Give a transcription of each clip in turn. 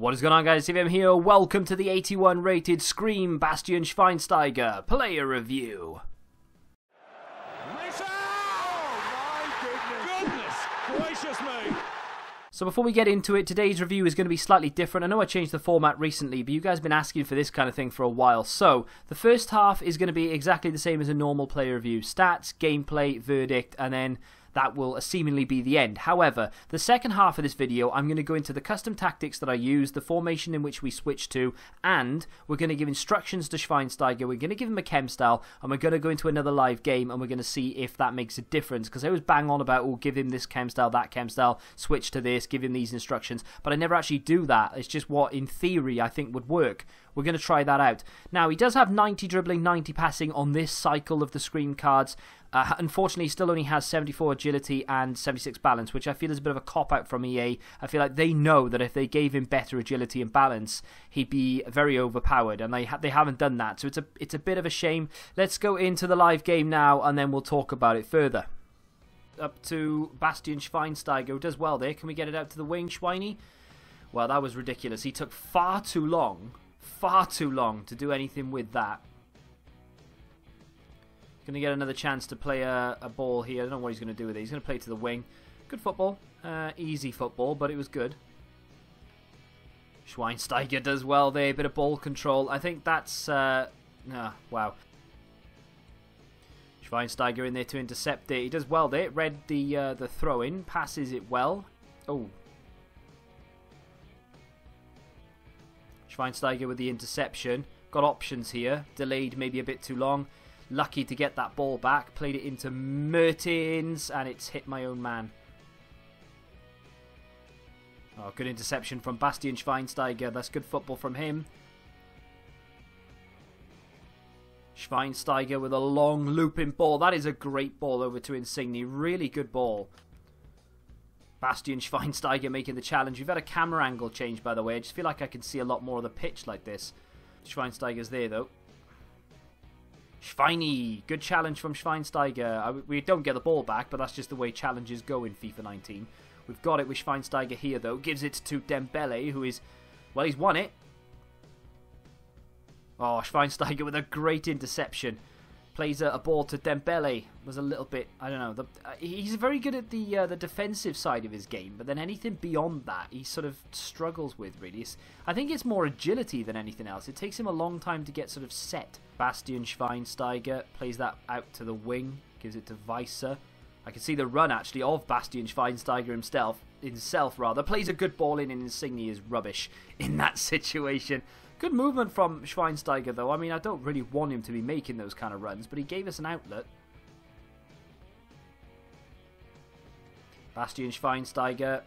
What is going on, guys? CVM here. Welcome to the 81 rated Scream Bastian Schweinsteiger player review. So before we get into it, today's review is going to be slightly different. I know I changed the format recently, but you guys have been asking for this kind of thing for a while. So the first half is going to be exactly the same as a normal player review. Stats, gameplay, verdict, and then that will seemingly be the end. However, the second half of this video, I'm going to go into the custom tactics that I use, the formation in which we switch to, and we're going to give instructions to Schweinsteiger. We're going to give him a chem style, and we're going to go into another live game, and we're going to see if that makes a difference. Because I always bang on about, oh, give him this chem style, that chem style, switch to this, give him these instructions, but I never actually do that. It's just what, in theory, I think would work. We're going to try that out. Now, he does have 90 dribbling, 90 passing on this cycle of the Scream cards. Unfortunately, he still only has 74 agility and 76 balance, which I feel is a bit of a cop-out from EA. I feel like they know that if they gave him better agility and balance, he'd be very overpowered, and they haven't done that. So it's a bit of a shame. Let's go into the live game now, and then we'll talk about it further. Up to Bastian Schweinsteiger, who does well there. Can we get it out to the wing, Schweiny? Well, that was ridiculous. He took far too long to do anything with that. Going to get another chance to play a ball here. I don't know what he's going to do with it. He's going to play to the wing. Good football. Easy football, but it was good. Schweinsteiger does well there. Bit of ball control. I think that's... wow. Schweinsteiger in there to intercept it. He does well there. Read the throw-in. Passes it well. Oh. Schweinsteiger with the interception. Got options here. Delayed maybe a bit too long. Lucky to get that ball back. Played it into Mertens, and it's hit my own man. Oh, good interception from Bastian Schweinsteiger. That's good football from him. Schweinsteiger with a long looping ball. That is a great ball over to Insigne. Really good ball. Bastian Schweinsteiger making the challenge. We've had a camera angle change, by the way. I just feel like I can see a lot more of the pitch like this. Schweinsteiger's there, though. Schweiny, good challenge from Schweinsteiger. We don't get the ball back, but that's just the way challenges go in FIFA 19. We've got it with Schweinsteiger here, though. Gives it to Dembele, who is... well, he's won it. Oh, Schweinsteiger with a great interception. Plays a ball to Dembele. Was a little bit... I don't know. He's very good at the defensive side of his game, but then anything beyond that, he sort of struggles with, really. I think it's more agility than anything else. It takes him a long time to get sort of set. Bastian Schweinsteiger plays that out to the wing. Gives it to Weiser. I can see the run, actually, of Bastian Schweinsteiger himself. Plays a good ball in, and Insigne is rubbish in that situation. Good movement from Schweinsteiger, though. I mean, I don't really want him to be making those kind of runs, but he gave us an outlet. Bastian Schweinsteiger.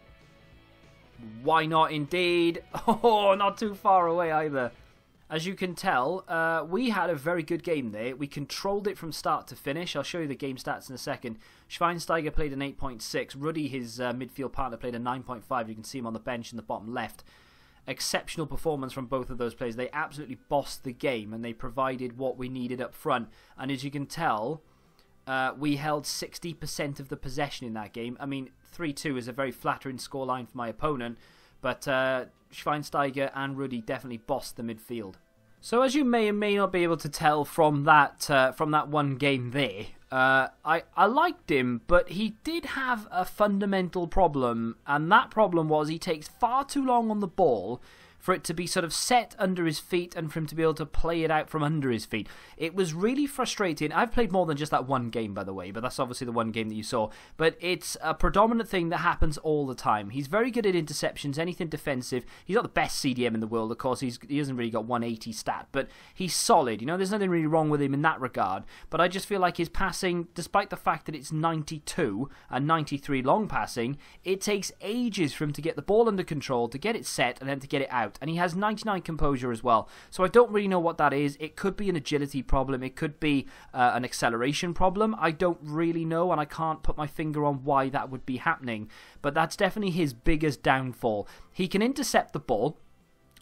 Why not, indeed? Oh, not too far away either. As you can tell, we had a very good game there. We controlled it from start to finish. I'll show you the game stats in a second. Schweinsteiger played an 8.6. Ruddy, his midfield partner, played a 9.5. You can see him on the bench in the bottom left. Exceptional performance from both of those players. They absolutely bossed the game, and they provided what we needed up front. And as you can tell, we held 60% of the possession in that game. I mean, 3-2 is a very flattering scoreline for my opponent, but Schweinsteiger and Ruddy definitely bossed the midfield. So as you may or may not be able to tell from that one game there, I liked him, but he did have a fundamental problem, and that problem was he takes far too long on the ball for it to be sort of set under his feet and for him to be able to play it out from under his feet. It was really frustrating. I've played more than just that one game, by the way, but that's obviously the one game that you saw. But it's a predominant thing that happens all the time. He's very good at interceptions, anything defensive. He's not the best CDM in the world, of course. He hasn't really got 180 stat, but he's solid. You know, there's nothing really wrong with him in that regard. But I just feel like his passing, despite the fact that it's 92 and 93 long passing, it takes ages for him to get the ball under control, to get it set, and then to get it out. And he has 99 composure as well. So I don't really know what that is. It could be an agility problem. It could be an acceleration problem. I don't really know, and I can't put my finger on why that would be happening. But that's definitely his biggest downfall. He can intercept the ball,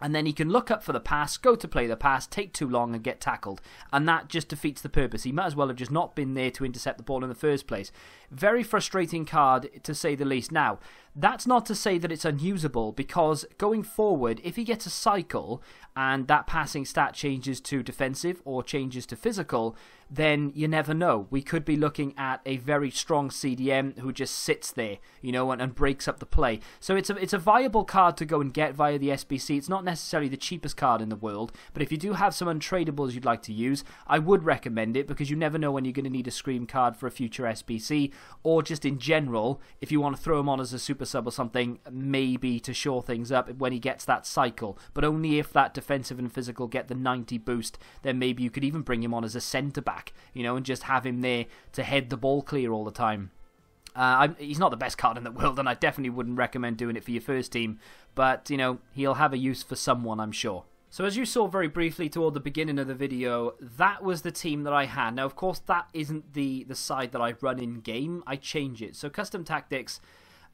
and then he can look up for the pass, go to play the pass, take too long and get tackled. And that just defeats the purpose. He might as well have just not been there to intercept the ball in the first place. Very frustrating card, to say the least. Now, That's not to say that it's unusable, because going forward, if he gets a cycle and that passing stat changes to defensive or changes to physical, then you never know. We could be looking at a very strong CDM who just sits there, you know, and breaks up the play. So it's a viable card to go and get via the SBC. It's not necessarily the cheapest card in the world, but if you do have some untradables you'd like to use, I would recommend it, because you never know when you're going to need a Scream card for a future SBC, or just in general, if you want to throw him on as a super sub or something, maybe to shore things up when he gets that cycle. But only if that defensive and physical get the 90 boost, then maybe you could even bring him on as a centre-back, you know, and just have him there to head the ball clear all the time. He's not the best card in the world, and I definitely wouldn't recommend doing it for your first team, but, you know, he'll have a use for someone, I'm sure. So as you saw very briefly toward the beginning of the video, that was the team that I had. Now, of course, that isn't the side that I run in-game. I change it. So custom tactics,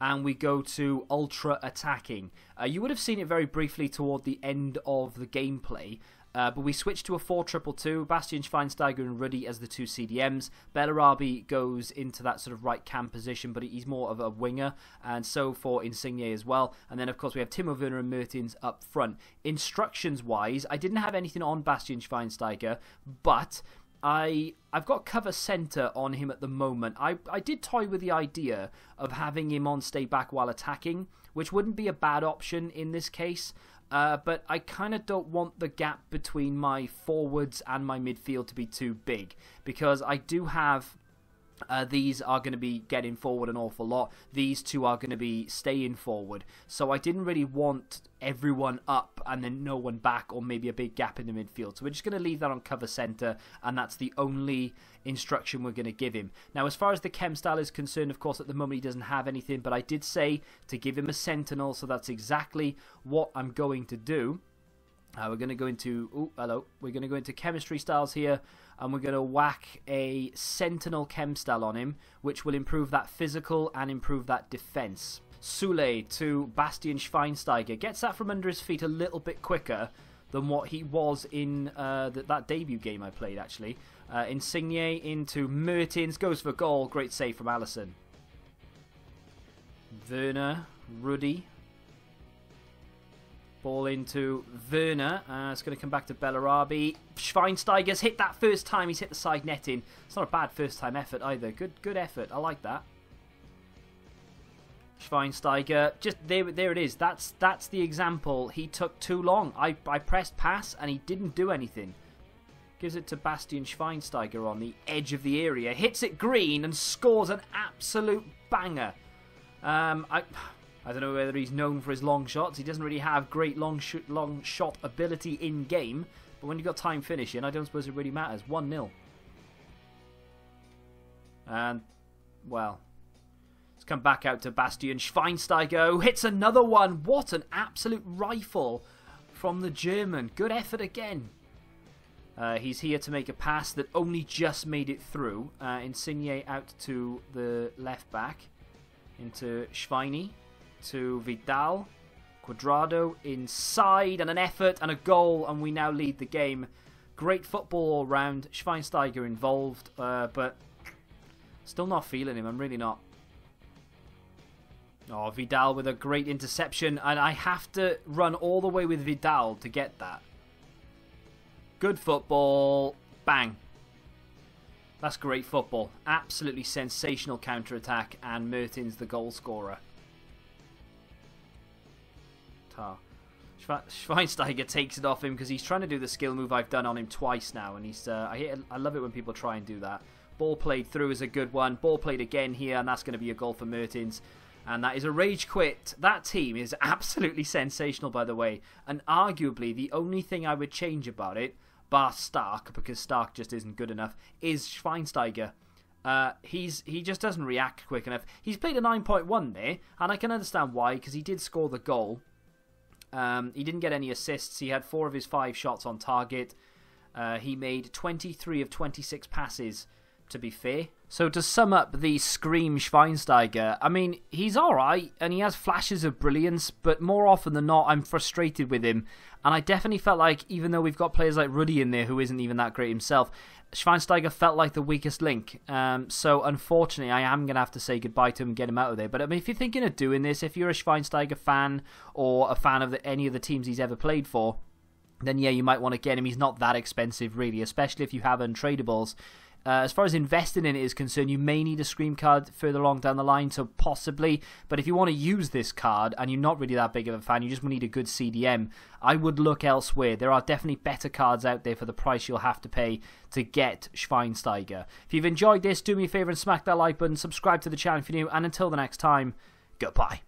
and we go to ultra attacking. You would have seen it very briefly toward the end of the gameplay. But we switched to a 4-2-2, Bastian Schweinsteiger and Ruddy as the two CDMs. Bellarabi goes into that sort of right cam position, but he's more of a winger, and so for Insigne as well. And then, of course, we have Timo Werner and Mertens up front. Instructions-wise, I didn't have anything on Bastian Schweinsteiger, but I've got cover centre on him at the moment. I did toy with the idea of having him on stay back while attacking, which wouldn't be a bad option in this case. But I kind of don't want the gap between my forwards and my midfield to be too big, because I do have these are going to be getting forward an awful lot. These two are going to be staying forward. So I didn't really want everyone up and then no one back, or maybe a big gap in the midfield. So we're just going to leave that on cover centre, and that's the only instruction we're going to give him. Now, as far as the chem style is concerned, of course, at the moment he doesn't have anything, but I did say to give him a sentinel, so that's exactly what I'm going to do. We're going to go into We're going to go into chemistry styles here, and we're going to whack a sentinel chem style on him, which will improve that physical and improve that defense. Sule to Bastian Schweinsteiger gets that from under his feet a little bit quicker than what he was in that debut game I played, actually. Insigne into Mertens, goes for goal. Great save from Alisson. Werner, Ruddy. Ball into Werner. It's going to come back to Bellarabi. Schweinsteiger's hit that first time. He's hit the side netting. It's not a bad first time effort either. Good effort. I like that. Schweinsteiger. Just there it is. That's the example. He took too long. I pressed pass and he didn't do anything. Gives it to Bastian Schweinsteiger on the edge of the area. Hits it green and scores an absolute banger. I don't know whether he's known for his long shots. He doesn't really have great long shot ability in-game. But when you've got time finishing, I don't suppose it really matters. 1-0. And, well, let's come back out to Bastian Schweinsteiger, who hits another one. What an absolute rifle from the German. Good effort again. He's here to make a pass that only just made it through. Insigne out to the left back. Into Schweini. To Vidal, Cuadrado inside, and an effort and a goal, and we now lead the game. Great football all round. Schweinsteiger involved, but still not feeling him. I'm really not. Oh, Vidal with a great interception, and I have to run all the way with Vidal to get that. Good football. Bang. That's great football. Absolutely sensational counter-attack, and Mertens the goal scorer. Schweinsteiger takes it off him because he's trying to do the skill move I've done on him twice now, and he's I love it when people try and do that. Ball played through is a good one. Ball played again here, and that's going to be a goal for Mertens. And that is a rage quit. That team is absolutely sensational, by the way, and arguably the only thing I would change about it, bar Stark, because Stark just isn't good enough, is Schweinsteiger. He just doesn't react quick enough. He's played a 9.1 there, and I can understand why, because he did score the goal. He didn't get any assists. He had 4 of his 5 shots on target. He made 23 of 26 passes to be fair. So to sum up the Scream Schweinsteiger, I mean, he's alright, and he has flashes of brilliance, but more often than not, I'm frustrated with him. And I definitely felt like, even though we've got players like Ruddy in there, who isn't even that great himself, Schweinsteiger felt like the weakest link. So unfortunately, I am going to have to say goodbye to him and get him out of there. But I mean, if you're thinking of doing this, if you're a Schweinsteiger fan, or a fan of any of the teams he's ever played for, then yeah, you might want to get him. He's not that expensive, really, especially if you have untradables. As far as investing in it is concerned, you may need a Scream card further along down the line, so possibly. But if you want to use this card, and you're not really that big of a fan, you just need a good CDM, I would look elsewhere. There are definitely better cards out there for the price you'll have to pay to get Schweinsteiger. If you've enjoyed this, do me a favour and smack that like button, subscribe to the channel if you're new, and until the next time, goodbye.